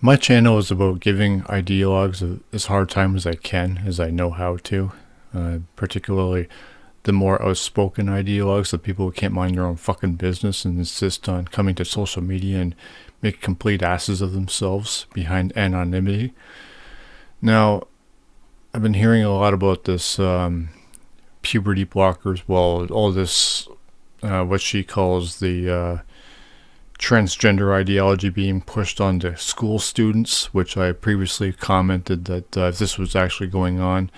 My channel is about giving ideologues as hard time as I can, as I know how to. Particularly the more outspoken ideologues, the people who can't mind their own fucking business and insist on coming to social media and make complete asses of themselves behind anonymity. Now, I've been hearing a lot about this puberty blockers. Well, all this, what she calls the transgender ideology being pushed onto school students, which I previously commented that if this was actually going on,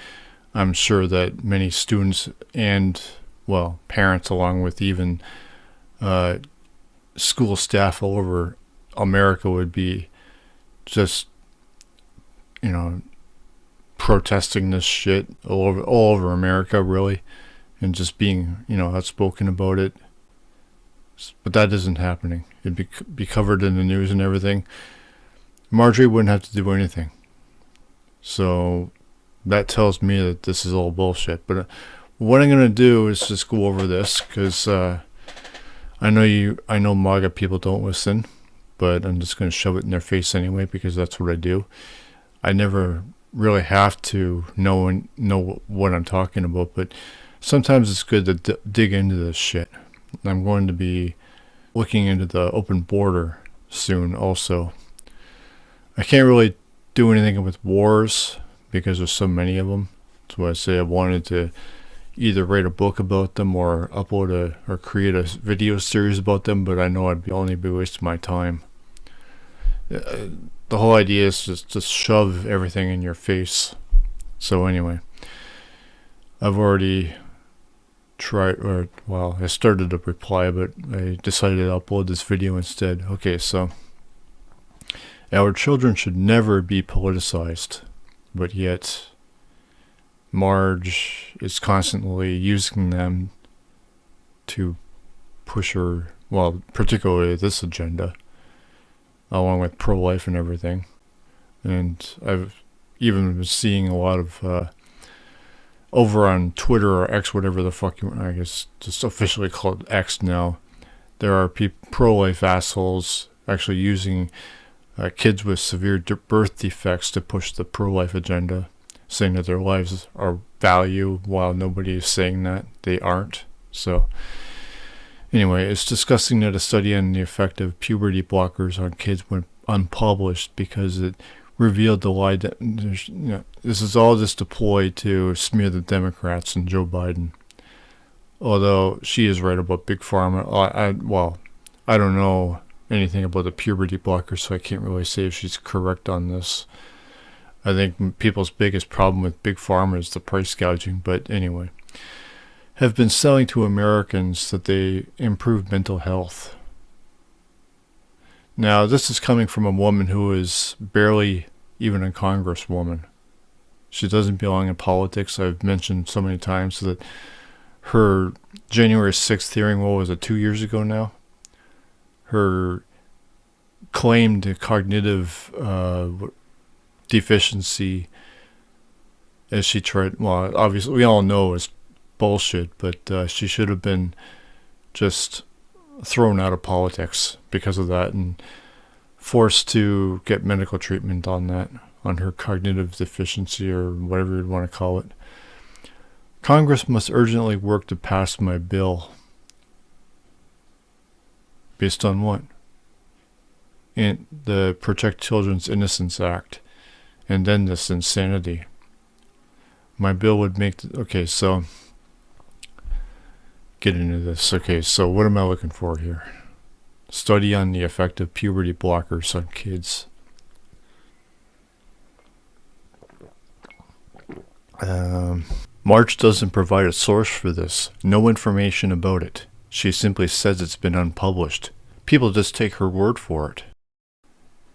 I'm sure that many students and, well, parents, along with even school staff all over America, would be just, you know, protesting this shit all over America, really, and just being, outspoken about it. But that isn't happening. It'd be covered in the news and everything. Marjorie wouldn't have to do anything. So that tells me that this is all bullshit. But what I'm going to do is just go over this, because I know MAGA people don't listen, but I'm just going to shove it in their face anyway, because that's what I do. I never really have to know what I'm talking about, but sometimes it's good to dig into this shit. I'm going to be looking into the open border soon also. I can't really do anything with wars because there's so many of them. That's why I say I wanted to either write a book about them or upload or create a video series about them, but I know I'd only be wasting my time. The whole idea is just to shove everything in your face. So anyway, I've already I started a reply, but I decided to upload this video instead. Okay, so our children should never be politicized, but yet Marge is constantly using them to push her, well, particularly this agenda, along with pro-life and everything. And I've even been seeing a lot of over on Twitter or X, whatever the fuck I guess just officially called X now, there are pro-life assholes actually using kids with severe birth defects to push the pro-life agenda, saying that their lives are value, while nobody is saying that they aren't. So anyway, it's discussing that a study on the effect of puberty blockers on kids went unpublished because it revealed the lie that this is all just a ploy to smear the Democrats and Joe Biden. Although she is right about Big Pharma. I don't know anything about the puberty blockers, so I can't really say if she's correct on this. I think people's biggest problem with Big Pharma is the price gouging, but anyway. Have been selling to Americans that they improve mental health. Now, this is coming from a woman who is barely even a congresswoman. She doesn't belong in politics. I've mentioned so many times that her January 6th hearing, what was it, 2 years ago now? Her claimed cognitive deficiency, as she tried, well, obviously we all know it's bullshit, but she should have been just thrown out of politics because of that and forced to get medical treatment on that, on her cognitive deficiency or whatever you'd want to call it. Congress must urgently work to pass my bill. Based on what? In the Protect Children's Innocence Act. And then this insanity. My bill would make... Okay, so... Get into this. Okay, so what am I looking for here? Study on the effect of puberty blockers on kids. Marge doesn't provide a source for this. No information about it. She simply says it's been unpublished. People just take her word for it.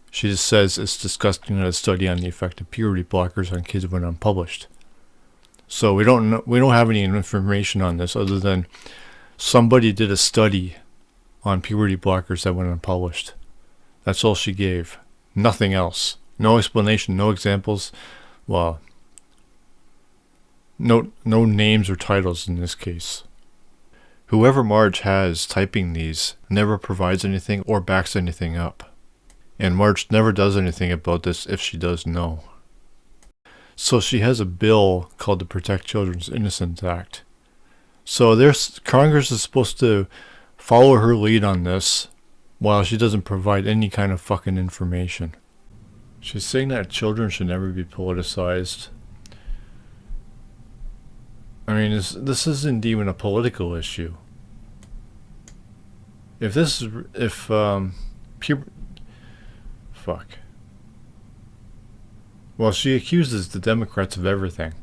She just says it's disgusting that a study on the effect of puberty blockers on kids went unpublished. So we don't have any information on this other than somebody did a study on puberty blockers that went unpublished. That's all she gave. Nothing else. No explanation, no examples. Well, no names or titles in this case. Whoever Marge has typing these never provides anything or backs anything up. And Marge never does anything about this if she does know. So she has a bill called the Protect Children's Innocence Act. So Congress is supposed to follow her lead on this while she doesn't provide any kind of fucking information. She's saying that children should never be politicized. I mean, this isn't even a political issue. Fuck. Well, she accuses the Democrats of everything,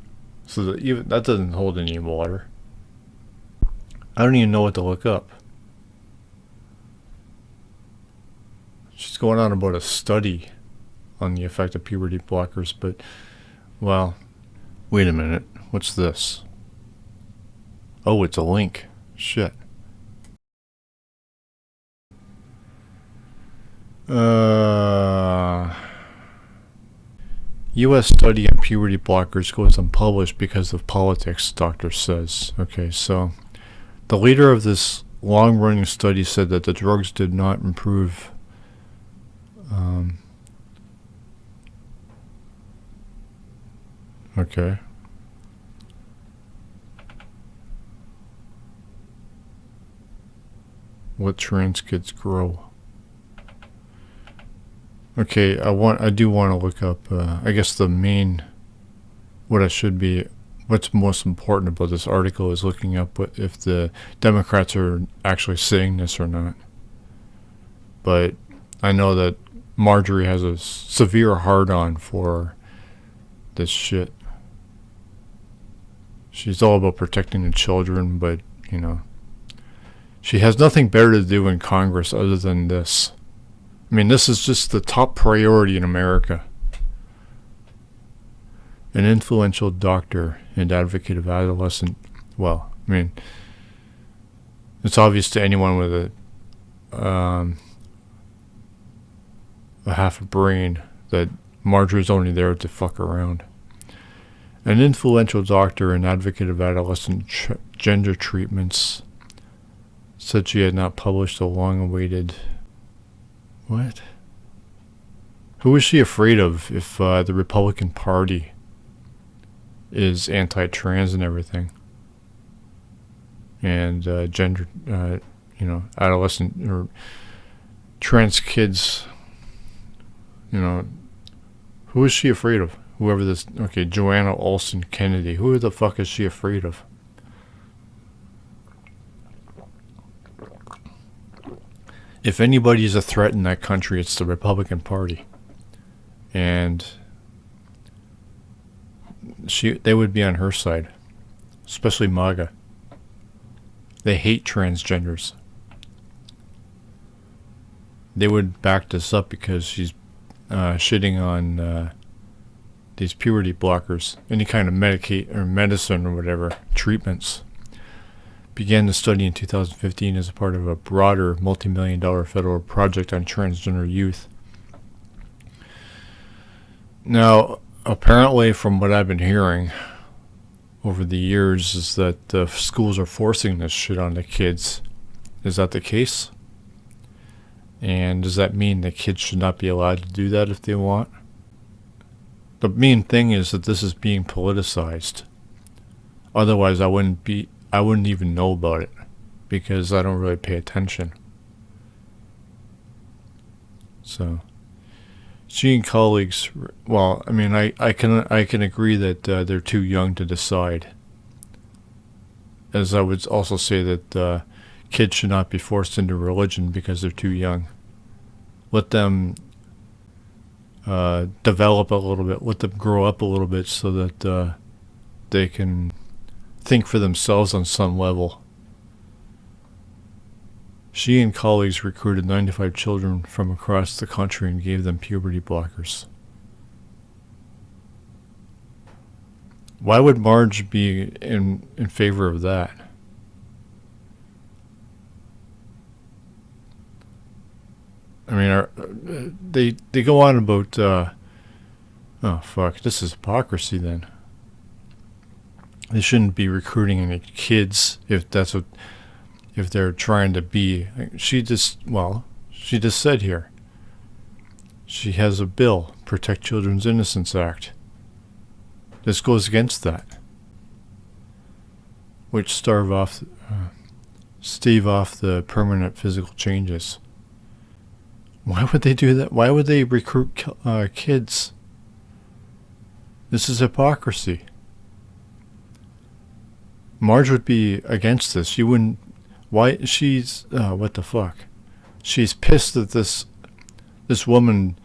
so that even that doesn't hold any water. I don't even know what to look up. She's going on about a study on the effect of puberty blockers, but, well, wait a minute. What's this? Oh, it's a link. Shit. U.S. study on puberty blockers goes unpublished because of politics, doctor says. Okay, so the leader of this long-running study said that the drugs did not improve okay. What trans kids grow. Okay, I do want to look up, I guess what's most important about this article is looking up if the Democrats are actually saying this or not. But I know that Marjorie has a severe hard-on for this shit. She's all about protecting the children, but, she has nothing better to do in Congress other than this. I mean, this is just the top priority in America. An influential doctor and advocate of adolescent... Well, I mean, it's obvious to anyone with a half a brain that Marjorie's only there to fuck around. An influential doctor and advocate of adolescent gender treatments said she had not published a long-awaited... What? Who is she afraid of if the Republican Party is anti-trans and everything? And gender, adolescent or trans kids, who is she afraid of? Whoever this, okay, Joanna Olson Kennedy. Who the fuck is she afraid of? If anybody is a threat in that country, it's the Republican Party. And they would be on her side. Especially MAGA. They hate transgenders. They would back this up because she's shitting on these puberty blockers. Any kind of medicine or whatever, treatments. Began the study in 2015 as a part of a broader multi-million-dollar federal project on transgender youth. Now, apparently from what I've been hearing over the years is that the schools are forcing this shit on the kids. Is that the case? And does that mean that kids should not be allowed to do that if they want? The main thing is that this is being politicized. Otherwise, I wouldn't even know about it because I don't really pay attention. So, she and colleagues, well, I mean, I can agree that they're too young to decide. As I would also say that kids should not be forced into religion because they're too young. Let them develop a little bit, let them grow up a little bit so that they can think for themselves on some level. She and colleagues recruited 95 children from across the country and gave them puberty blockers. Why would Marge be in favor of that? I mean, they go on about, oh fuck, this is hypocrisy then. They shouldn't be recruiting any kids if they're trying to be. She just said here. She has a bill, Protect Children's Innocence Act. This goes against that, which stave off the permanent physical changes. Why would they do that? Why would they recruit kids? This is hypocrisy. Marge would be against this. She wouldn't. Why? She's what the fuck? She's pissed that this woman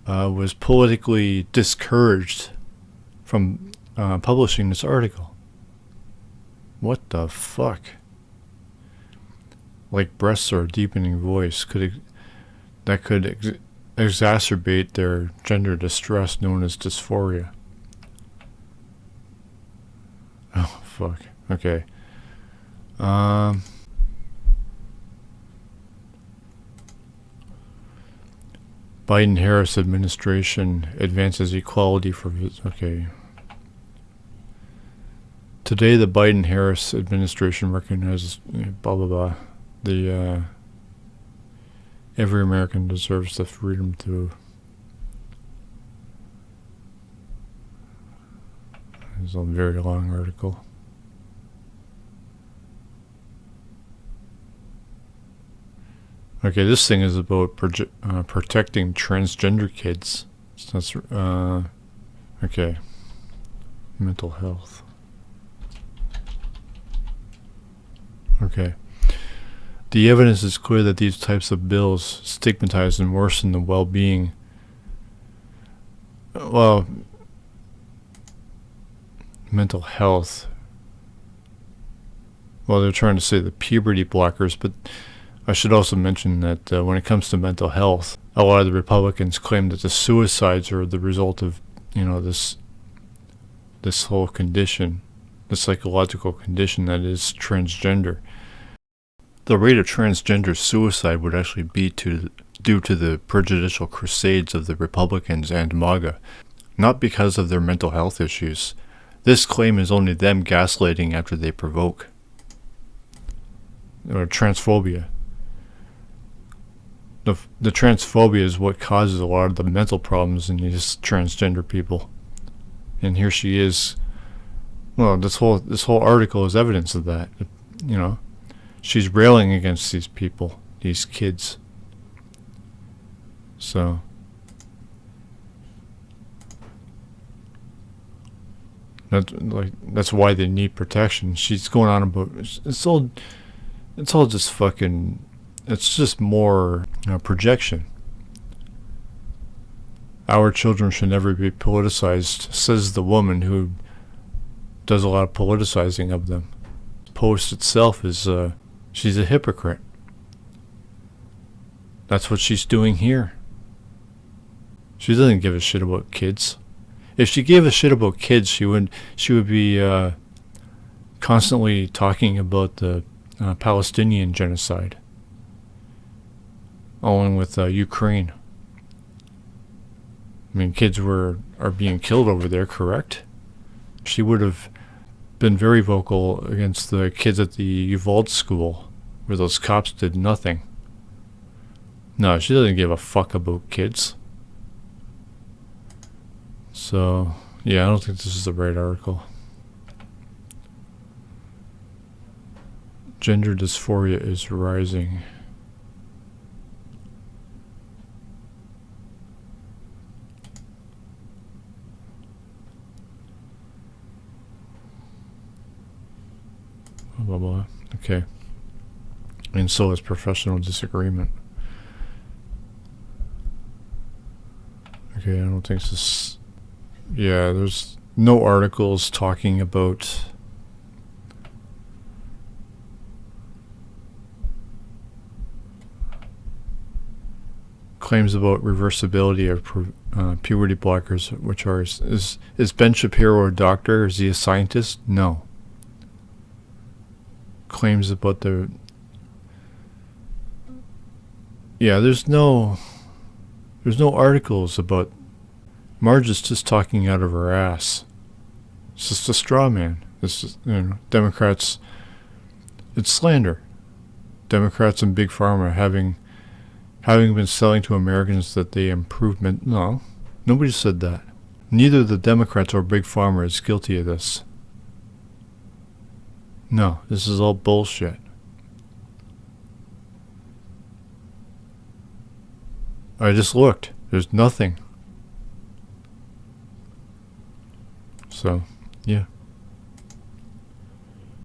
was politically discouraged from publishing this article. What the fuck? Like breasts or a deepening voice could exacerbate their gender distress known as dysphoria. Oh fuck. Okay. Biden-Harris administration advances equality for okay. Today, the Biden-Harris administration recognizes blah blah blah. The every American deserves the freedom to. It's a very long article. Okay, this thing is about protecting transgender kids. So that's okay. Mental health. Okay. The evidence is clear that these types of bills stigmatize and worsen the well-being. Well, mental health. Well, they're trying to say the puberty blockers, but I should also mention that when it comes to mental health, a lot of the Republicans claim that the suicides are the result of, this whole condition, the psychological condition that is transgender. The rate of transgender suicide would actually be due to the prejudicial crusades of the Republicans and MAGA, not because of their mental health issues. This claim is only them gaslighting after they provoke. Or transphobia. The transphobia is what causes a lot of the mental problems in these transgender people. And here she is. Well, this whole article is evidence of that. She's railing against these people, these kids. So that's why they need protection. She's going on about it's all just fucking. It's just more projection. Our children should never be politicized, says the woman who does a lot of politicizing of them. The post itself is, she's a hypocrite. That's what she's doing here. She doesn't give a shit about kids. If she gave a shit about kids, she would be constantly talking about the Palestinian genocide, along with Ukraine. I mean, kids are being killed over there, correct? She would have been very vocal against the kids at the Uvalde school, where those cops did nothing. No, she doesn't give a fuck about kids. So, yeah, I don't think this is the right article. Gender dysphoria is rising. Blah, blah, blah. Okay. And so is professional disagreement. Okay, I don't think this... Yeah, there's no articles talking about... claims about reversibility of puberty blockers, which are... Is Ben Shapiro a doctor? Is he a scientist? No. Claims about the... Yeah, there's no articles about... Marge is just talking out of her ass. It's just a straw man. It's just, Democrats... It's slander. Democrats and Big Pharma having, Having been selling to Americans that they improvement. No, nobody said that. Neither the Democrats or Big Pharma is guilty of this. No, this is all bullshit. I just looked. There's nothing. So, yeah.